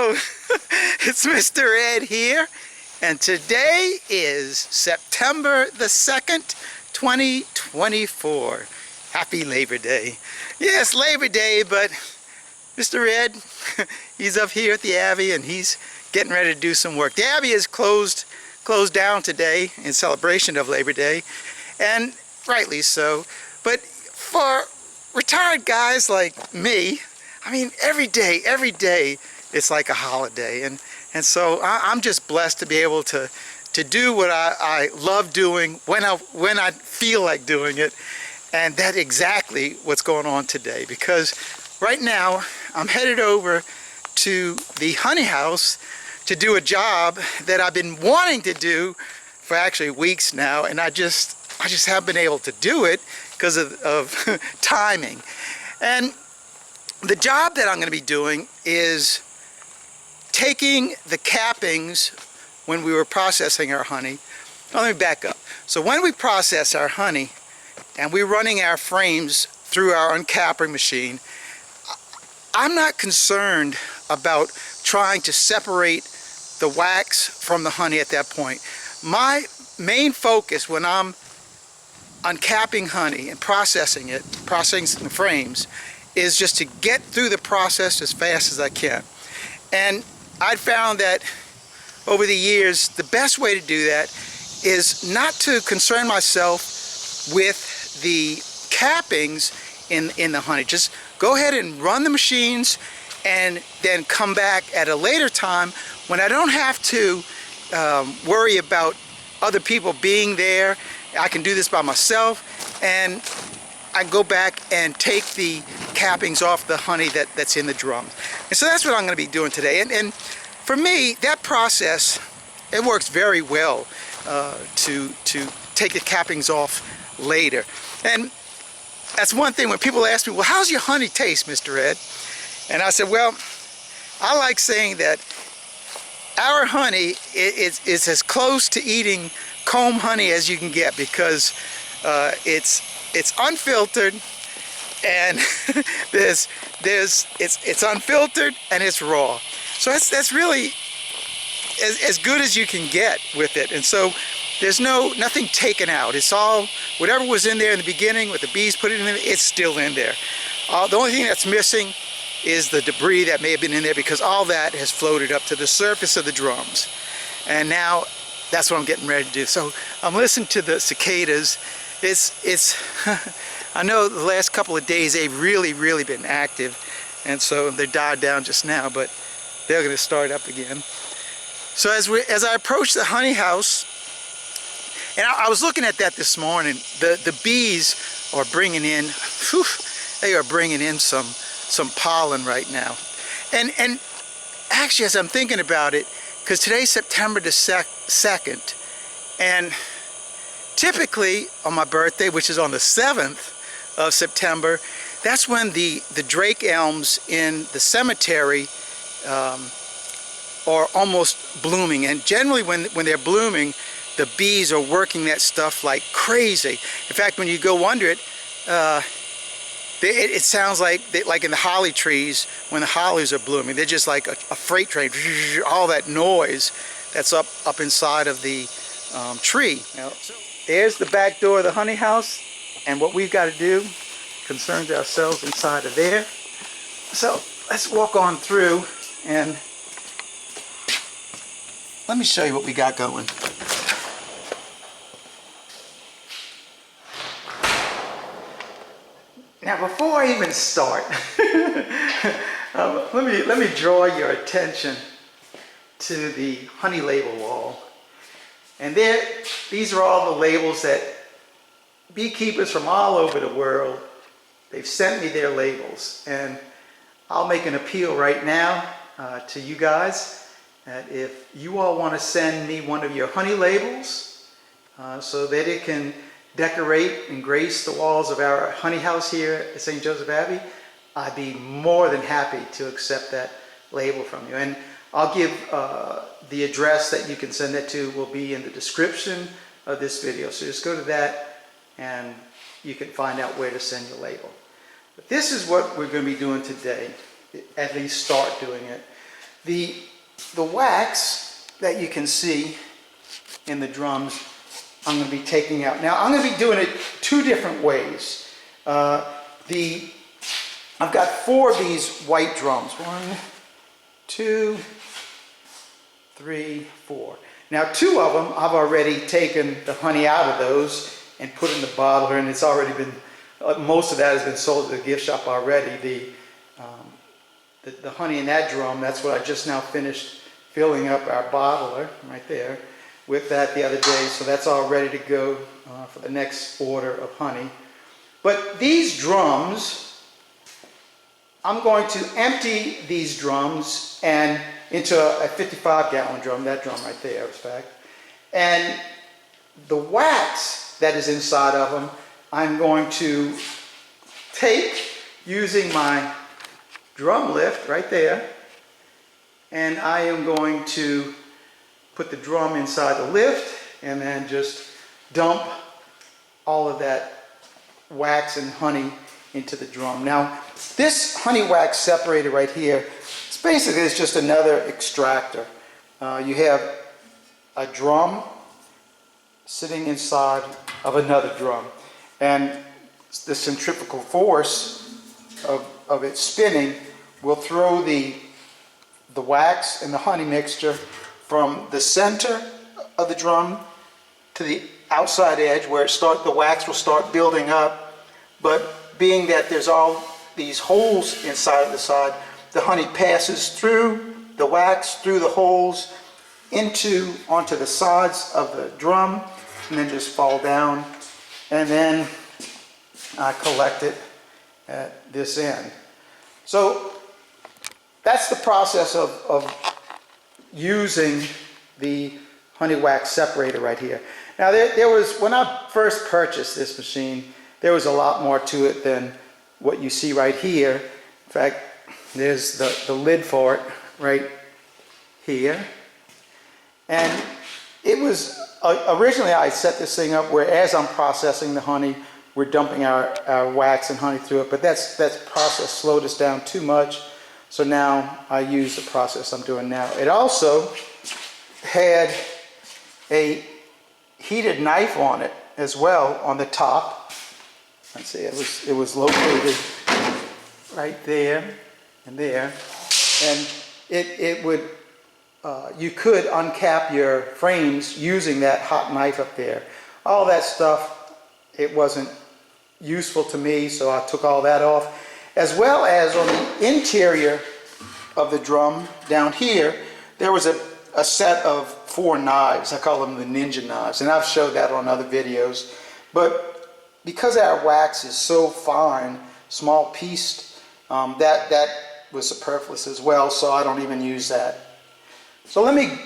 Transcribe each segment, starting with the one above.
Hello, it's Mr. Ed here, and today is September the 2nd, 2024. Happy Labor Day. Yes, Labor Day, but Mr. Ed, he's up here at the Abbey and he's getting ready to do some work. The Abbey is closed down today in celebration of Labor Day, and rightly so. But for retired guys like me, I mean, every day, it's like a holiday, and so I'm just blessed to be able to do what I love doing when I feel like doing it, and that's exactly what's going on today. Because right now I'm headed over to the honey house to do a job that I've been wanting to do for actually weeks now, and I just haven't been able to do it because of timing. And the job that I'm going to be doing is taking the cappings when we were processing our honey. Now, let me back up. So when we process our honey and we're running our frames through our uncapping machine, I'm not concerned about trying to separate the wax from the honey at that point. My main focus when I'm uncapping honey and processing the frames, is just to get through the process as fast as I can. And I found that over the years, the best way to do that is not to concern myself with the cappings in the honey. Just go ahead and run the machines and then come back at a later time when I don't have to worry about other people being there. I can do this by myself, and I go back and take the cappings off the honey that's in the drum. And so that's what I'm going to be doing today. And for me, that process, it works very well to take the cappings off later. And that's one thing when people ask me, well, how's your honey taste, Mr. Ed? And I said, well, I like saying that our honey is as close to eating comb honey as you can get, because it's unfiltered, and it's unfiltered and it's raw. So that's really as good as you can get with it. And so there's nothing taken out. It's all whatever was in there in the beginning with the bees put it in there, it's still in there. The only thing that's missing is the debris that may have been in there, because all that has floated up to the surface of the drums. And now that's what I'm getting ready to do. So I'm listening to the cicadas. It's I know the last couple of days they've really been active, and so they died down just now, but they're going to start up again. So as I approach the honey house, and I was looking at that this morning, the bees are bringing in, they are bringing in some pollen right now. And actually, as I'm thinking about it, because today's September the 2nd, and typically on my birthday, which is on the 7th of September, that's when the drake elms in the cemetery are almost blooming. And generally when they're blooming, the bees are working that stuff like crazy. In fact, when you go under it, it sounds like in the holly trees, when the hollies are blooming, they're just like a freight train, all that noise that's up inside of the tree. Now, there's the back door of the honey house, and what we've got to do concerns ourselves inside of there. So let's walk on through, and let me show you what we got going. Now, before I even start, let me draw your attention to the honey label wall. And these are all the labels that beekeepers from all over the world, they've sent me their labels. And I'll make an appeal right now to you guys that if you all want to send me one of your honey labels so that it can decorate and grace the walls of our honey house here at St. Joseph Abbey, I'd be more than happy to accept that label from you. And I'll give the address that you can send it to will be in the description of this video. So just go to that and you can find out where to send your label. But this is what we're going to be doing today, at least start doing it. The wax that you can see in the drums, I'm going to be taking out. Now, I'm going to be doing it two different ways. I've got 4 of these white drums. 1, 2, 3, 4. Now, 2 of them, I've already taken the honey out of those and put in the bottler, and it's already been, most of that has been sold at the gift shop already. The honey in that drum, that's what I just now finished filling up our bottler right there with that the other day. So that's all ready to go for the next order of honey. But these drums, I'm going to empty these drums and into a 55-gallon drum, that drum right there, in fact. And the wax that is inside of them, I'm going to take using my drum lift right there, and I am going to put the drum inside the lift and then just dump all of that wax and honey into the drum. Now, this honey wax separator right here, it's basically just another extractor. You have a drum sitting inside of another drum, and the centrifugal force of it spinning will throw the wax and the honey mixture from the center of the drum to the outside edge where the wax will start building up. But being that there's all these holes inside of the side, the honey passes through the wax, through the holes, onto the sides of the drum, and then just fall down. And then I collect it at this end. So that's the process of using the honey wax separator right here. Now there was, when I first purchased this machine, there was a lot more to it than what you see right here. In fact, there's the lid for it right here. And it was, originally I set this thing up where as I'm processing the honey, we're dumping our wax and honey through it, but that process slowed us down too much. So now I use the process I'm doing now. It also had a heated knife on it as well on the top. Let's see, it was located right there and there, and it would you could uncap your frames using that hot knife up there. All that stuff, it wasn't useful to me, so I took all that off. As well as on the interior of the drum down here, there was a set of 4 knives. I call them the ninja knives, and I've showed that on other videos. But because our wax is so fine, small pieced, that was superfluous as well, so I don't even use that. So let me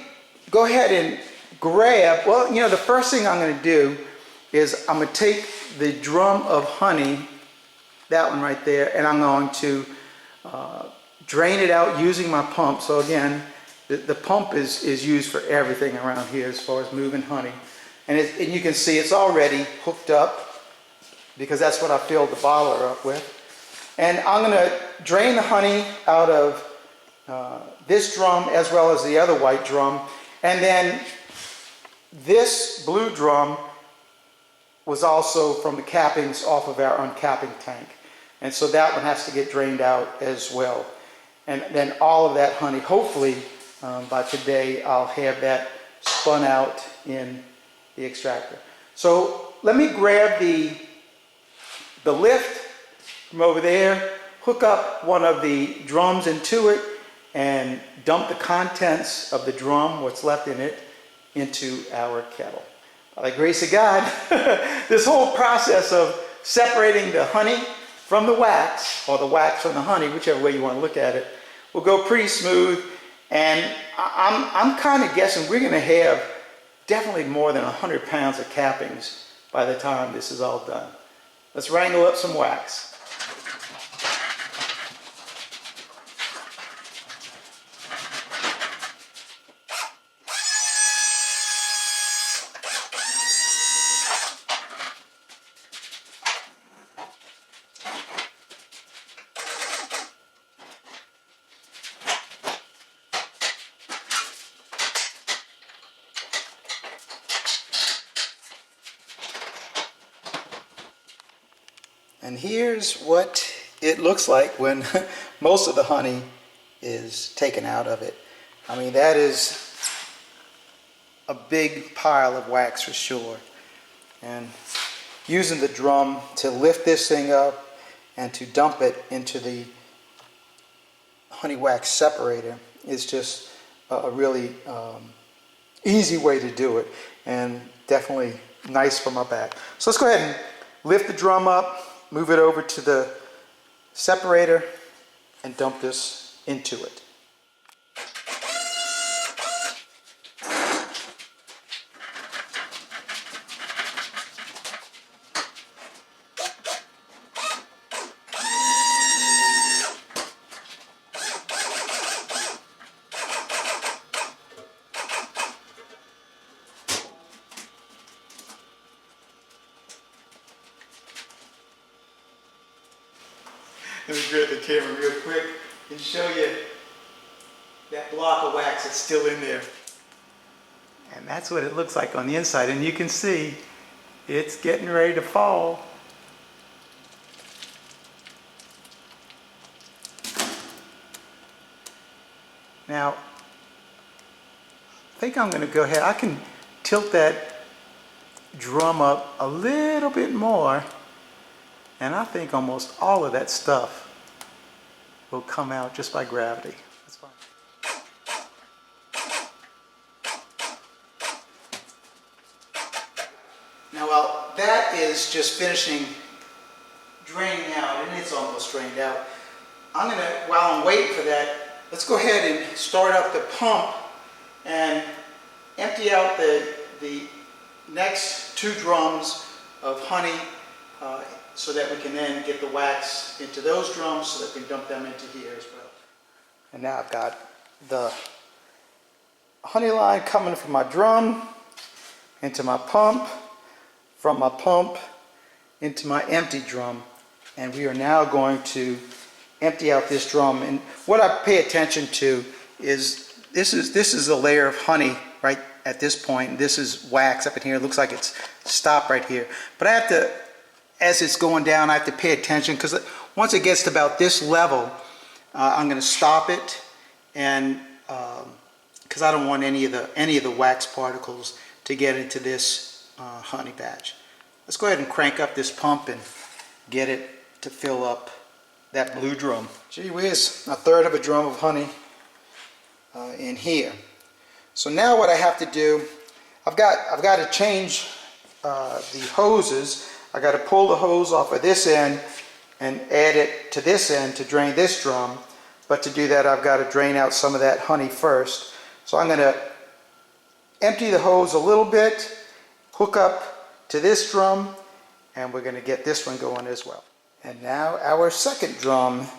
go ahead and grab, well, you know, the first thing I'm going to do is I'm going to take the drum of honey, that one right there, and I'm going to drain it out using my pump. So again, the pump is used for everything around here as far as moving honey. And you can see it's already hooked up because that's what I filled the bottler up with. And I'm going to drain the honey out of this drum as well as the other white drum. And then this blue drum was also from the cappings off of our uncapping tank. And so that one has to get drained out as well. And then all of that honey, hopefully by today, I'll have that spun out in the extractor. So let me grab the lift from over there, hook up one of the drums into it, and dump the contents of the drum, what's left in it, into our kettle. By the grace of God, this whole process of separating the honey from the wax, or the wax from the honey, whichever way you want to look at it, will go pretty smooth. And I'm kind of guessing we're going to have definitely more than 100 pounds of cappings by the time this is all done. Let's wrangle up some wax. And here's what it looks like when most of the honey is taken out of it. I mean, that is a big pile of wax for sure. And using the drum to lift this thing up and to dump it into the honey wax separator is just a really easy way to do it, and definitely nice for my back. So let's go ahead and lift the drum up, move it over to the separator, and dump this into it. Let me grab the camera real quick and show you that block of wax that's still in there. And that's what it looks like on the inside. And you can see it's getting ready to fall. Now, I think I'm going to go ahead. I can tilt that drum up a little bit more. And I think almost all of that stuff will come out just by gravity. That's fine. Now, while that is just finishing draining out, and it's almost drained out, while I'm waiting for that, let's go ahead and start up the pump and empty out the next 2 drums of honey, so that we can then get the wax into those drums so that we can dump them into here as well. And now I've got the honey line coming from my drum into my pump, from my pump into my empty drum, and we are now going to empty out this drum. And what I pay attention to is this is a layer of honey right at this point. This is wax up in here. It looks like it's stopped right here, but I have to, as it's going down, I have to pay attention, because once it gets to about this level, I'm going to stop it, and because I don't want any of the wax particles to get into this honey batch. Let's go ahead and crank up this pump and get it to fill up that blue drum. Gee whiz, 1/3 of a drum of honey in here. So now what I have to do, I've got to change the hoses. I got to pull the hose off of this end and add it to this end to drain this drum. But to do that, I've got to drain out some of that honey first. So I'm going to empty the hose a little bit, hook up to this drum, and we're going to get this one going as well. And now our second drum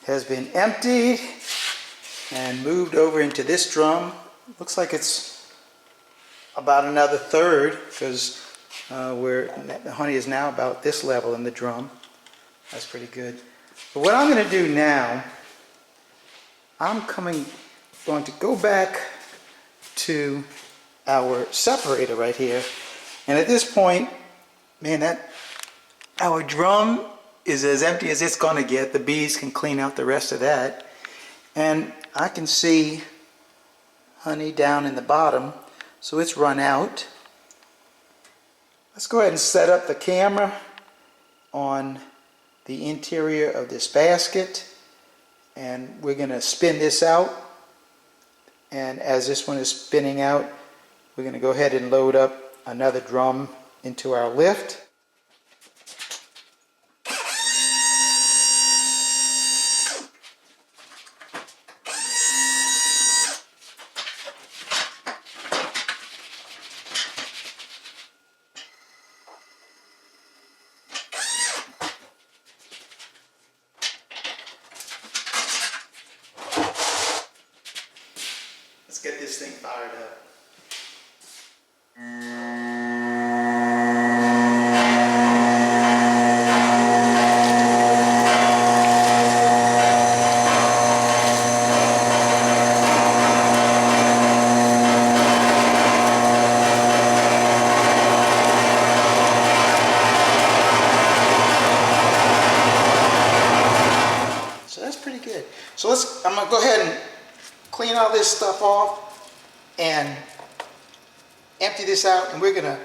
has been emptied and moved over into this drum. Looks like it's about another 1/3, because the honey is now about this level in the drum. That's pretty good. But what I'm going to do now, I'm going to go back to our separator right here. And at this point, man, our drum is as empty as it's going to get. The bees can clean out the rest of that. And I can see honey down in the bottom, so it's run out. Let's go ahead and set up the camera on the interior of this basket, and we're going to spin this out. And as this one is spinning out, we're going to go ahead and load up another drum into our lift. Let's get this thing fired up. ahead and clean all this stuff off and empty this out, and we're going to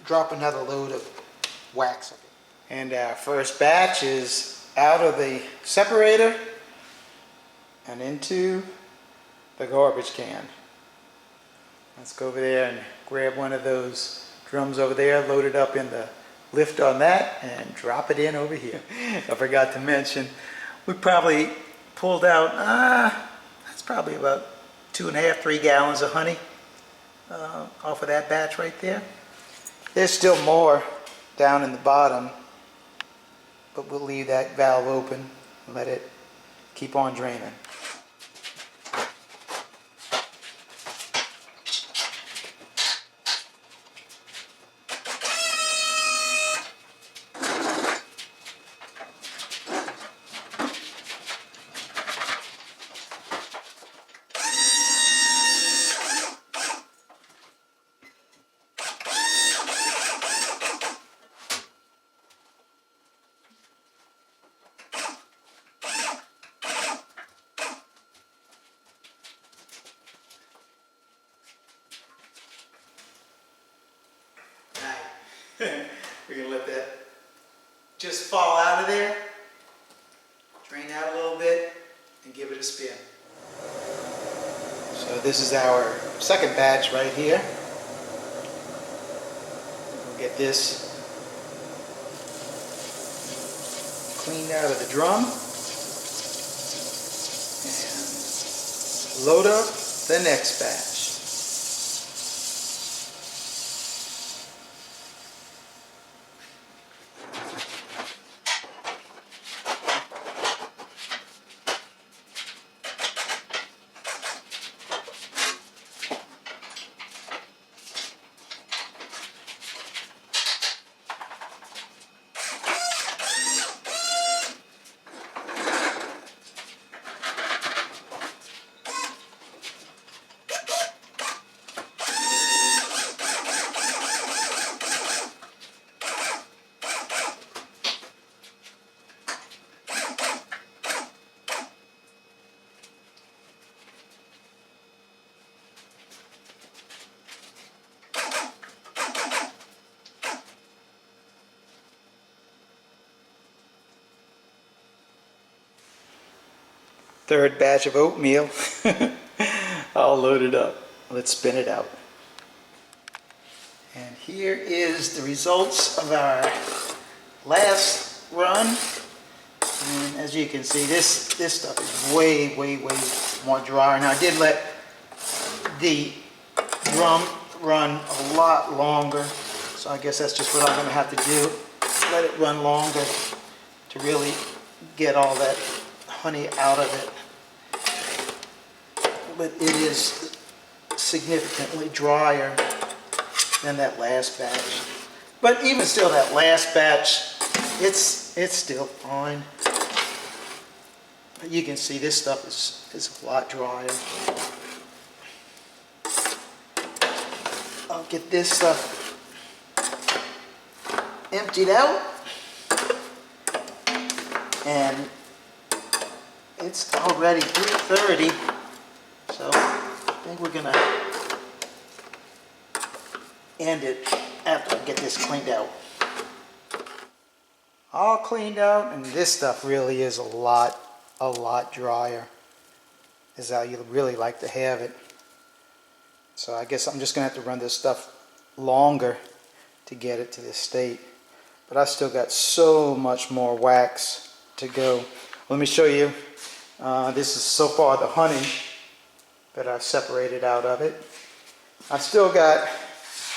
drop another load of wax. And our first batch is out of the separator and into the garbage can. Let's go over there and grab one of those drums over there, load it up in the lift on that, and drop it in over here. I forgot to mention, we probably pulled out, that's probably about 2.5, 3 gallons of honey off of that batch right there. There's still more down in the bottom, but we'll leave that valve open and let it keep on draining. We're going to let that just fall out of there, drain out a little bit, and give it a spin. So this is our second batch right here. We'll get this cleaned out of the drum and load up the next batch. Third batch of oatmeal all loaded up. Let's spin it out. And here is the results of our last run. And as you can see, this stuff is way more drier. Now I did let the drum run a lot longer, so I guess that's just what I'm going to have to do. Let it run longer to really get all that honey out of it. But it is significantly drier than that last batch. But even still, that last batch, it's still fine. But you can see this stuff is a lot drier. I'll get this stuff emptied out, and it's already 3:30. So I think we're gonna end it after I get this cleaned out. All cleaned out, and this stuff really is a lot drier. Is how you really like to have it. So I guess I'm just gonna have to run this stuff longer to get it to this state. But I still got so much more wax to go. Let me show you. This is so far the honey that I've separated out of it. I've still got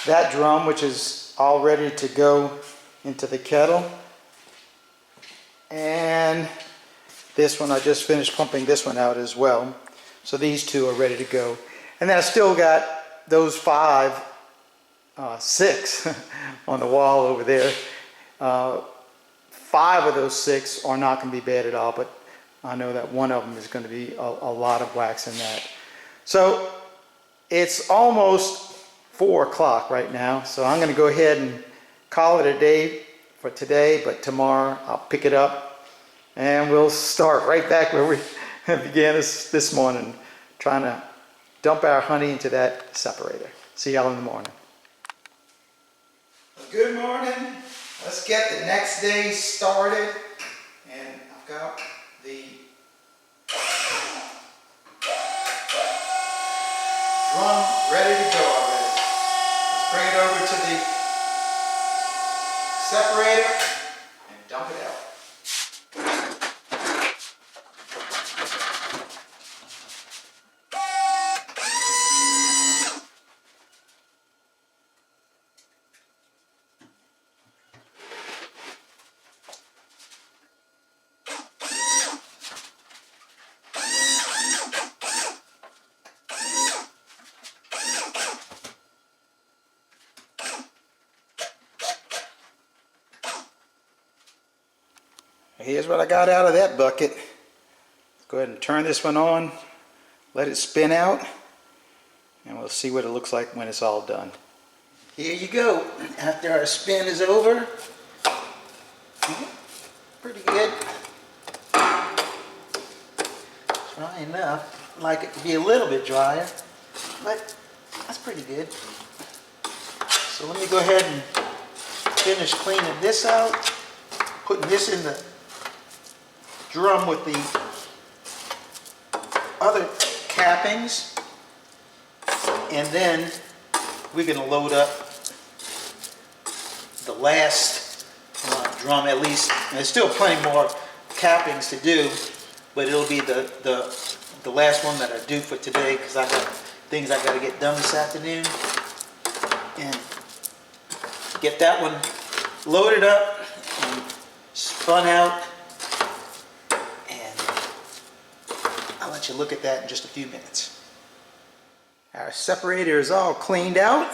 that drum, which is all ready to go into the kettle. And this one, I just finished pumping this one out as well. So these two are ready to go. And then I still got those 6 on the wall over there. 5 of those 6 are not going to be bad at all, but I know that one of them is going to be a lot of wax in that. So it's almost 4 o'clock right now, so I'm going to go ahead and call it a day for today, but tomorrow I'll pick it up And we'll start right back where we began this morning, trying to dump our honey into that separator. See y'all in the morning. Good morning. Let's get the next day started. And I've got the drum ready to go already. Let's bring it over to the separator and dump it out. Here's what I got out of that bucket. Let's go ahead and turn this one on, let it spin out, and we'll see what it looks like when it's all done. Here you go. After our spin is over, pretty good. Dry enough. I'd like it to be a little bit drier, but that's pretty good. So let me go ahead and finish cleaning this out, putting this in the drum with the other cappings, and then we're going to load up the last drum at least. And there's still plenty more cappings to do, but it'll be the last one that I do for today, because I got things I got to get done this afternoon, and get that one loaded up and spun out. I'll let you look at that in just a few minutes. Our separator is all cleaned out,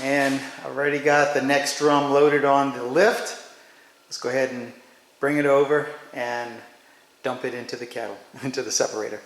and I've already got the next drum loaded on the lift. Let's go ahead and bring it over and dump it into the kettle, into the separator.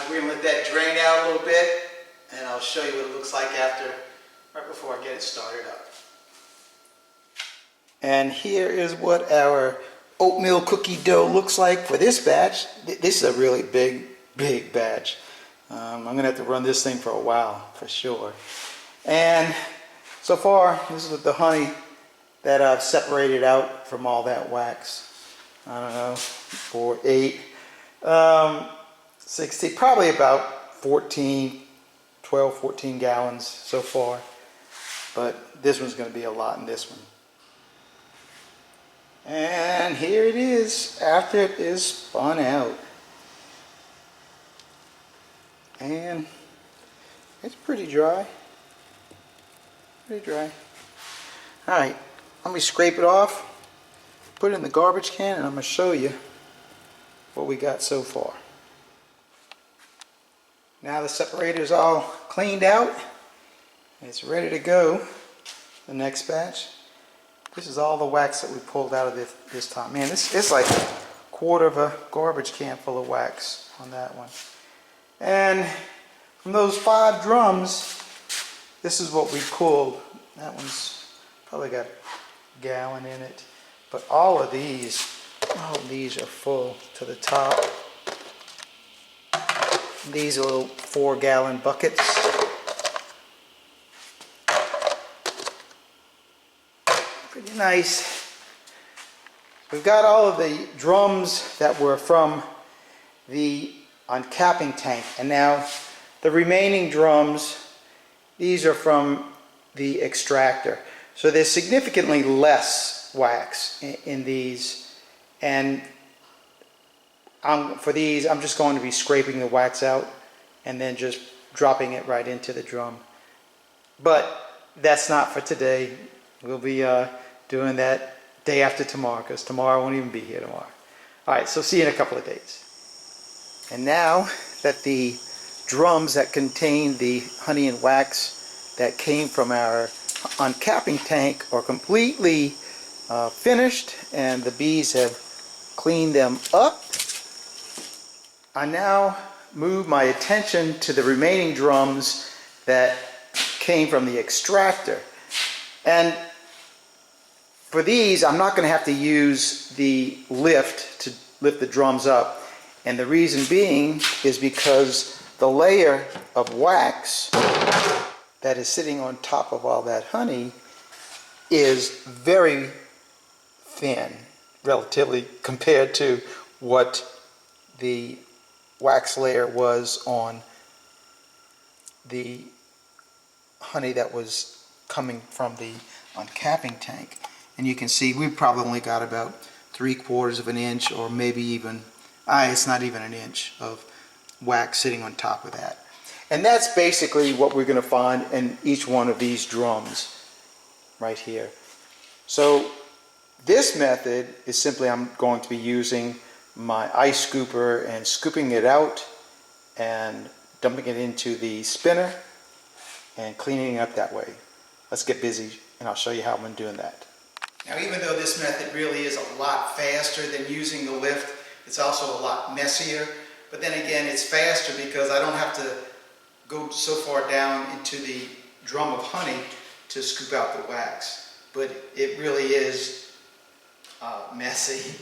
We're going to let that drain out a little bit, and I'll show you what it looks like right before I get it started up. And here is what our oatmeal cookie dough looks like for this batch. This is a really big batch. I'm going to have to run this thing for a while, for sure. And so far, this is the honey that I've separated out from all that wax. I don't know, 4, 8, 60, probably about 12, 14 gallons so far. But this one's going to be a lot in this one. And here it is after it is spun out. And it's pretty dry. Pretty dry. Alright, let me scrape it off, put it in the garbage can, and I'm going to show you what we got so far. Now the separator is all cleaned out. It's ready to go. The next batch. This is all the wax that we pulled out of this time. Man, it's like a quarter of a garbage can full of wax on that one. And from those 5 drums, this is what we pulled. That one's probably got a gallon in it. But all of these are full to the top. These are little 4-gallon buckets. Pretty nice. We've got all of the drums that were from the uncapping tank, and now the remaining drums, these are from the extractor. So there's significantly less wax in these, and for these, I'm just going to be scraping the wax out and then just dropping it right into the drum. But that's not for today. We'll be doing that day after tomorrow, because tomorrow I won't even be here tomorrow. All right, so see you in a couple of days. And now that the drums that contain the honey and wax that came from our uncapping tank are completely finished and the bees have cleaned them up, I now move my attention to the remaining drums that came from the extractor. And for these, I'm not going to have to use the lift to lift the drums up. And the reason being is because the layer of wax that is sitting on top of all that honey is very thin, relatively, compared to what the wax layer was on the honey that was coming from the uncapping tank. And you can see we've probably only got about 3/4 of an inch, or maybe even, it's not even an inch of wax sitting on top of that. And that's basically what we're going to find in each one of these drums right here. So this method is simply, I'm going to be using my ice scooper and scooping it out and dumping it into the spinner and cleaning it up that way. Let's get busy and I'll show you how I'm doing that. Now, even though this method really is a lot faster than using the lift, it's also a lot messier. But then again, it's faster because I don't have to go so far down into the drum of honey to scoop out the wax. But it really is messy.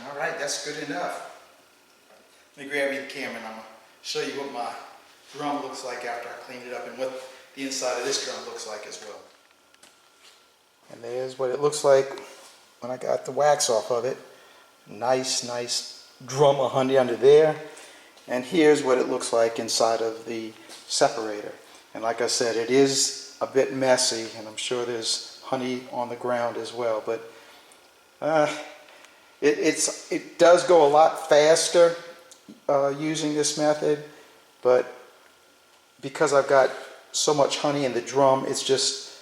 All right, that's good enough. Let me grab you the camera and I'm going to show you what my drum looks like after I cleaned it up and what the inside of this drum looks like as well. And there's what it looks like when I got the wax off of it. Nice drum of honey under there. And here's what it looks like inside of the separator. And like I said, it is a bit messy, and I'm sure there's honey on the ground as well. But it does go a lot faster using this method, but because I've got so much honey in the drum, it's just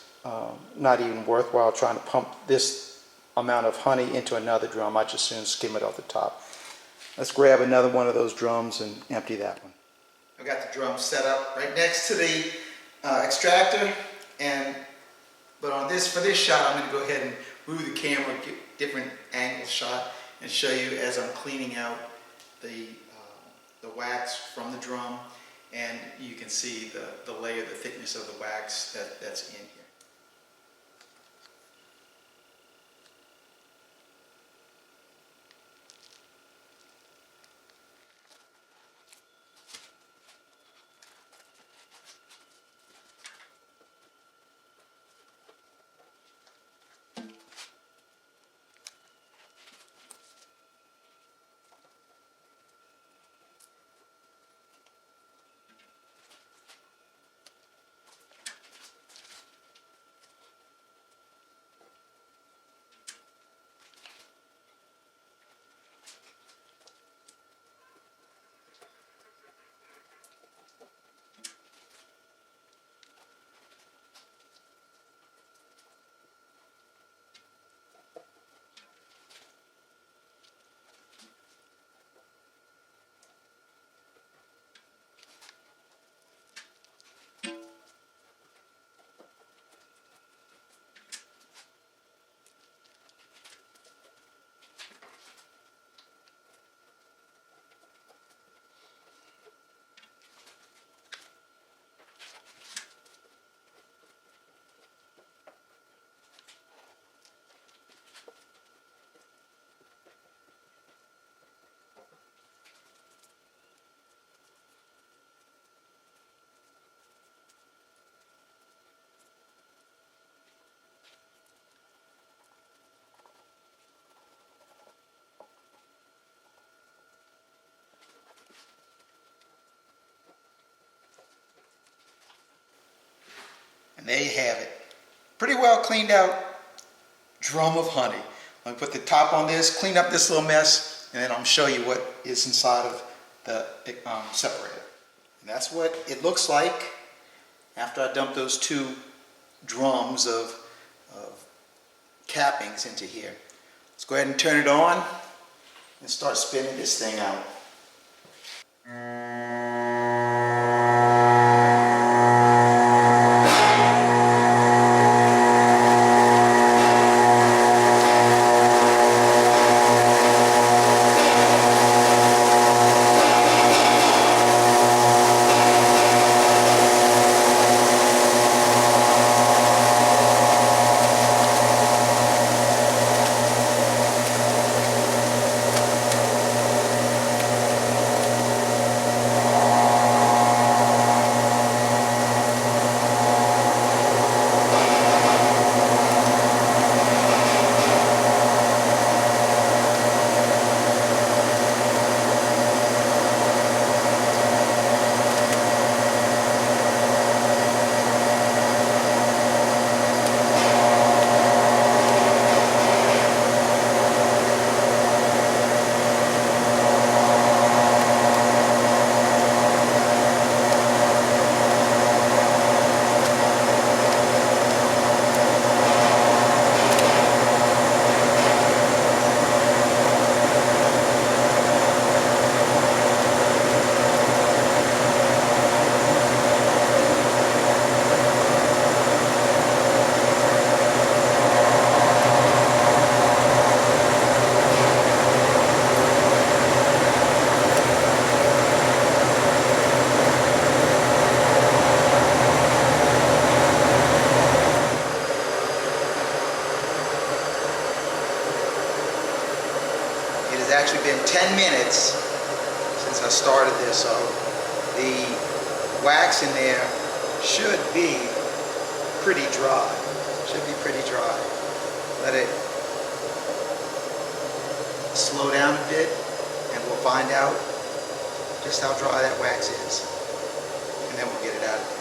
not even worthwhile trying to pump this amount of honey into another drum. I just soon skim it off the top. Let's grab another one of those drums and empty that one. I've got the drum set up right next to the extractor, but for this shot, I'm going to go ahead and move the camera, get different angle shot, and show you as I'm cleaning out the wax from the drum, and you can see the layer, the thickness of the wax that's in here. And there you have it. Pretty well cleaned out drum of honey. I'm going to put the top on this, clean up this little mess, and then I'm going to show you what is inside of the separator. And that's what it looks like after I dump those 2 drums of cappings into here. Let's go ahead and turn it on and start spinning this thing out. It has actually been 10 minutes since I started this, so the wax in there should be pretty dry. Should be pretty dry. Let it slow down a bit and we'll find out just how dry that wax is. And then we'll get it out of there.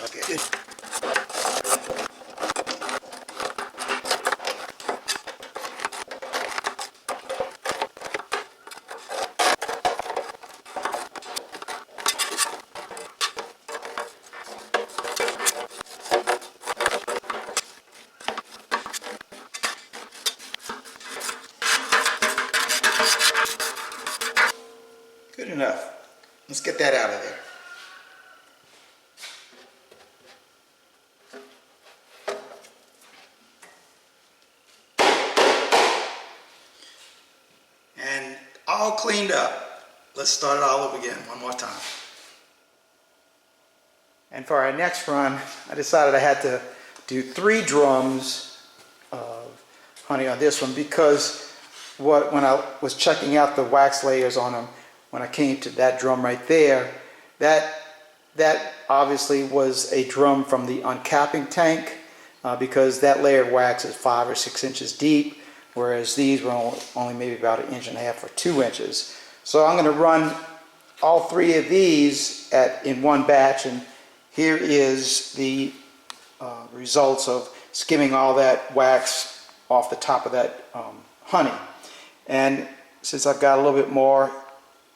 Okay, good. Good enough. Let's get that out of there. And all cleaned up. Let's start it all over again one more time. And for our next run, I decided I had to do 3 drums of honey on this one because when I was checking out the wax layers on them, when I came to that drum right there, that obviously was a drum from the uncapping tank because that layer of wax is 5 or 6 inches deep, whereas these were only maybe about 1.5 inches or 2 inches. So I'm going to run all 3 of these in one batch, and here is the results of skimming all that wax off the top of that honey. And since I've got a little bit more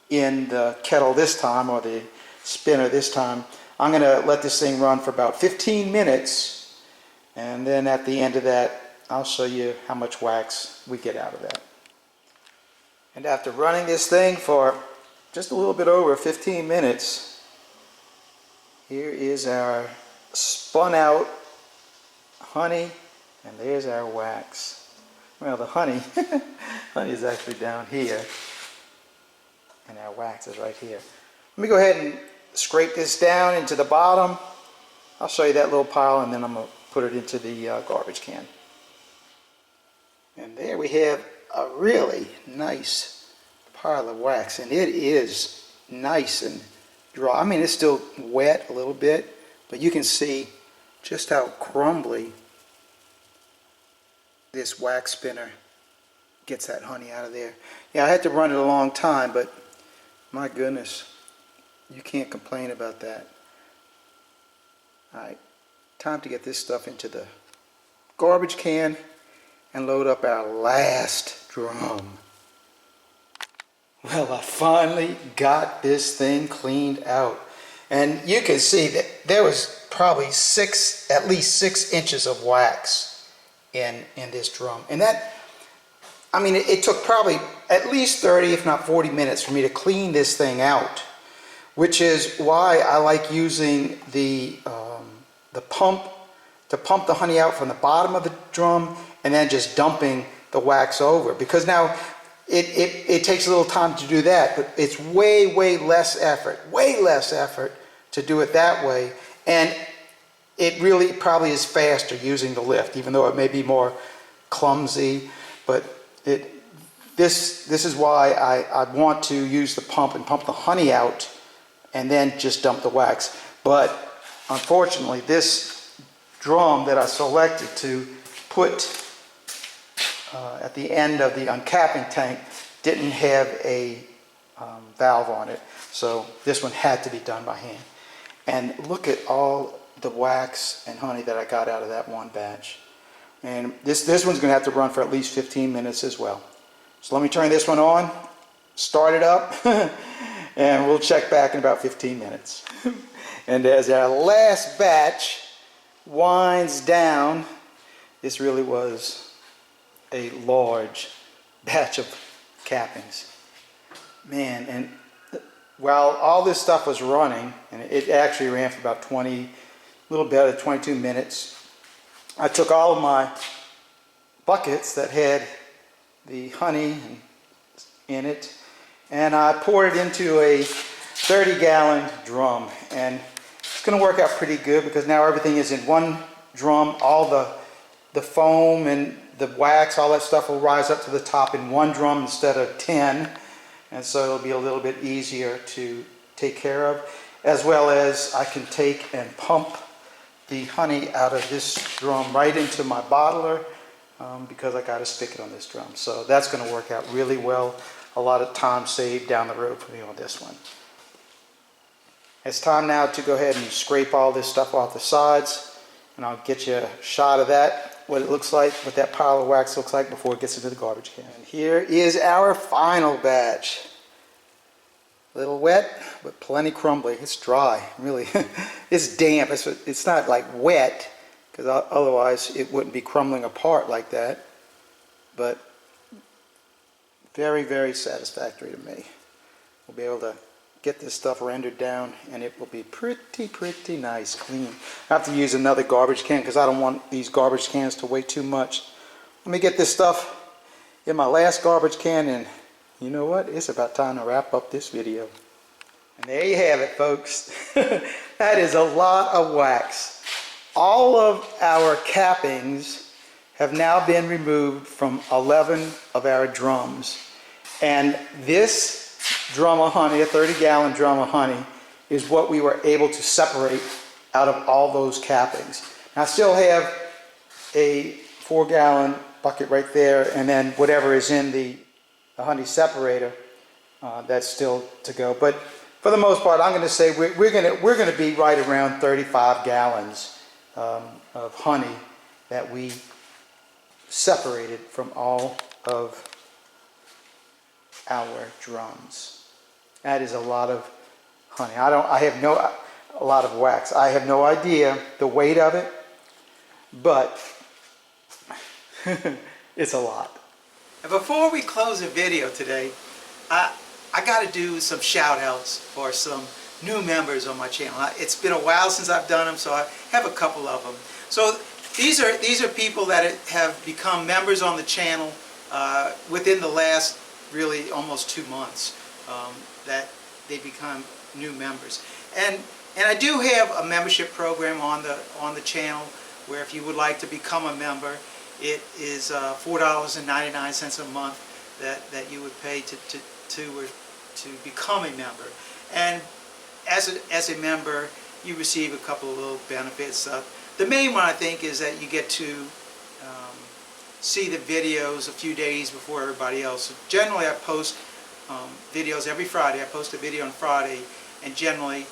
in the kettle this time, or the spinner this time, I'm going to let this thing run for about 15 minutes, and then at the end of that I'll show you how much wax we get out of that. And after running this thing for just a little bit over 15 minutes, here is our spun out honey, and there's our wax. Well, the honey honey is actually down here, and our wax is right here. Let me go ahead and scrape this down into the bottom. I'll show you that little pile, and then I'm going to put it into the garbage can. And there we have a really nice pile of wax, and it is nice and dry. I mean, it's still wet a little bit, but you can see just how crumbly this wax spinner gets that honey out of there. Yeah, I had to run it a long time, but my goodness, you can't complain about that. Alright, time to get this stuff into the garbage can and load up our last drum. Well, I finally got this thing cleaned out. And you can see that there was probably at least 6 inches of wax in this drum. And that, I mean, it took probably at least 30, if not 40 minutes for me to clean this thing out, which is why I like using the pump to pump the honey out from the bottom of the drum and then just dumping the wax over. Because now it takes a little time to do that, but it's way less effort to do it that way. And it really probably is faster using the lift, even though it may be more clumsy. But this is why I want to use the pump and pump the honey out and then just dump the wax. But unfortunately, this drum that I selected to put at the end of the uncapping tank didn't have a valve on it, so this one had to be done by hand. And look at all the wax and honey that I got out of that one batch. And this one's going to have to run for at least 15 minutes as well. So let me turn this one on, start it up, and we'll check back in about 15 minutes. And as our last batch winds down, this really was a large batch of cappings. Man, and while all this stuff was running, and it actually ran for about a little better than 22 minutes, I took all of my buckets that had the honey in it, and I poured it into a 30-gallon drum. And it's going to work out pretty good because now everything is in one drum. All the foam and the wax, all that stuff will rise up to the top in one drum instead of 10. And so it'll be a little bit easier to take care of. As well as I can take and pump the honey out of this drum right into my bottler because I got a spigot on this drum. So that's going to work out really well. A lot of time saved down the road for me on this one. It's time now to go ahead and scrape all this stuff off the sides, and I'll get you a shot of that, what it looks like, what that pile of wax looks like before it gets into the garbage can. And here is our final batch. A little wet, but plenty crumbly. It's dry, really. It's damp. It's not like wet, because otherwise it wouldn't be crumbling apart like that. But very satisfactory to me. We'll be able to get this stuff rendered down, and it will be pretty nice, clean. I have to use another garbage can because I don't want these garbage cans to weigh too much. Let me get this stuff in my last garbage can, and you know what? It's about time to wrap up this video. And there you have it, folks. That is a lot of wax. All of our cappings have now been removed from 11 of our drums. And this drum of honey, a 30-gallon drum of honey, is what we were able to separate out of all those cappings. Now, I still have a 4-gallon bucket right there, and then whatever is in the honey separator, that's still to go. But for the most part, I'm going to say we're going to be right around 35 gallons of honey that we separated from all of our drums. That is a lot of honey. A lot of wax. I have no idea the weight of it, but it's a lot. And before we close the video today, I got to do some shout outs for some new members on my channel. It's been a while since I've done them, so I have a couple of them. So these are people that have become members on the channel within the last really almost 2 months that they become new members. And I do have a membership program on the channel where if you would like to become a member, it is $4.99 a month that you would pay to become a member. And as a member, you receive a couple of little benefits. The main one, I think, is that you get to see the videos a few days before everybody else. Generally, I post videos every Friday. I post a video on Friday, and generally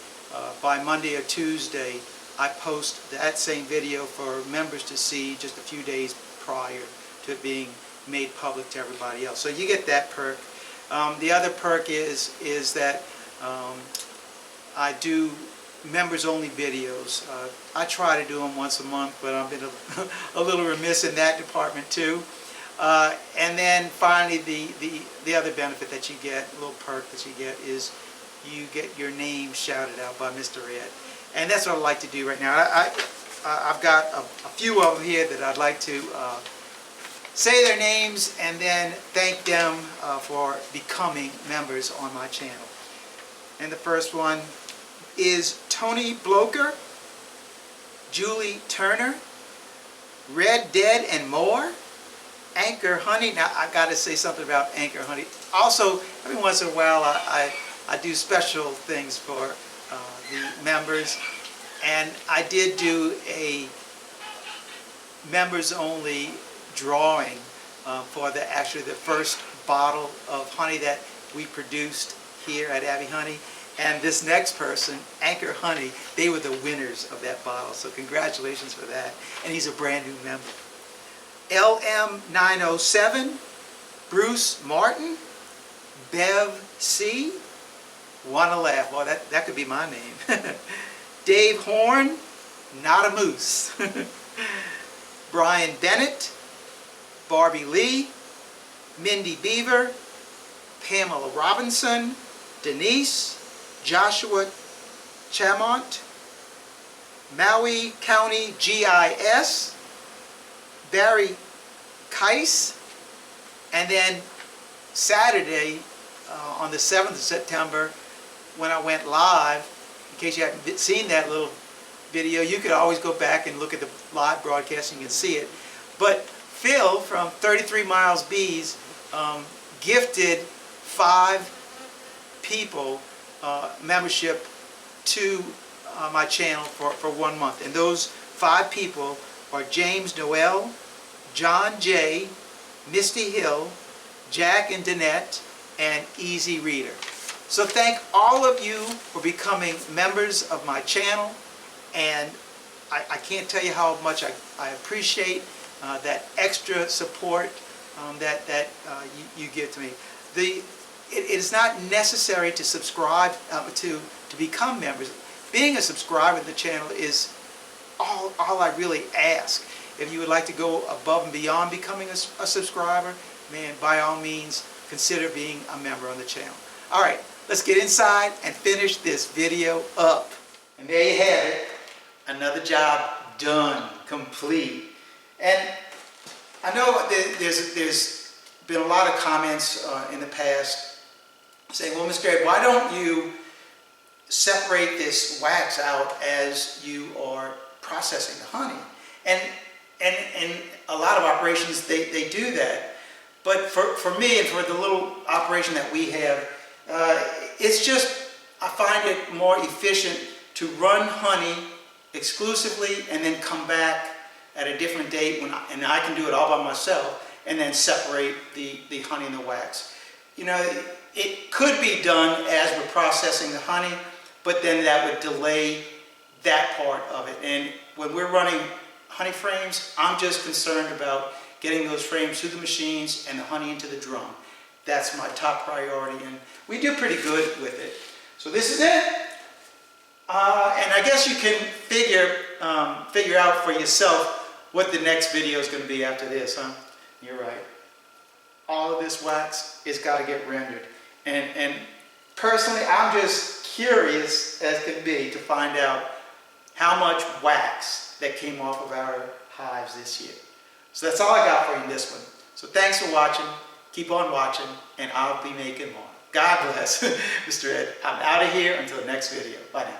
by Monday or Tuesday, I post that same video for members to see just a few days prior to it being made public to everybody else. So you get that perk. The other perk is that I do members-only videos. I try to do them once a month, but I've been a little remiss in that department too. And then finally, the other benefit that you get, a little perk that you get, is you get your name shouted out by Mr. Ed. And that's what I'd like to do right now. I've got a few of them here that I'd like to say their names and then thank them for becoming members on my channel. And the first one is Tony Bloker, Julie Turner, Red Dead and More, Anchor Honey. Now I got to say something about Anchor Honey. Also, every once in a while I do special things for the members, and I did do a members only drawing for the first bottle of honey that we produced here at Abbey Honey. And this next person, Anchor Honey, they were the winners of that bottle. So congratulations for that. And he's a brand new member. LM907, Bruce Martin, Bev C. Wanna Laugh. Well, that could be my name. Dave Horn, Not a Moose. Brian Bennett, Barbie Lee, Mindy Beaver, Pamela Robinson, Denise, Joshua Chamont, Maui County GIS, Barry Keiss, and then Saturday on the 7th of September when I went live, in case you haven't seen that little video, you could always go back and look at the live broadcast and you can see it. But Phil from 33 Miles Bees gifted 5 people membership to my channel for 1 month. And those 5 people are James Noel, John J., Misty Hill, Jack and Danette, and Easy Reader. So thank all of you for becoming members of my channel, and I can't tell you how much I appreciate that extra support that you give to me. It is not necessary to subscribe to become members. Being a subscriber to the channel is all I really ask. If you would like to go above and beyond becoming a subscriber, man, by all means, consider being a member on the channel. All right, let's get inside and finish this video up. And there you have it, another job done, complete. And I know there's been a lot of comments in the past saying, well, Mr. Ed, why don't you separate this wax out as you are processing the honey? And a lot of operations, they do that. But for me and for the little operation that we have, it's just, I find it more efficient to run honey exclusively and then come back at a different date and I can do it all by myself and then separate the honey and the wax. You know, it could be done as we're processing the honey, but then that would delay that part of it. And when we're running honey frames, I'm just concerned about getting those frames through the machines and the honey into the drum. That's my top priority, and we do pretty good with it. So this is it. And I guess you can figure out for yourself what the next video is going to be after this, huh? You're right. All of this wax is got to get rendered. And personally, I'm just curious as can be to find out how much wax that came off of our hives this year. So that's all I got for you in this one. So thanks for watching. Keep on watching, and I'll be making more. God bless. Mr. Ed, I'm out of here until the next video. Bye now.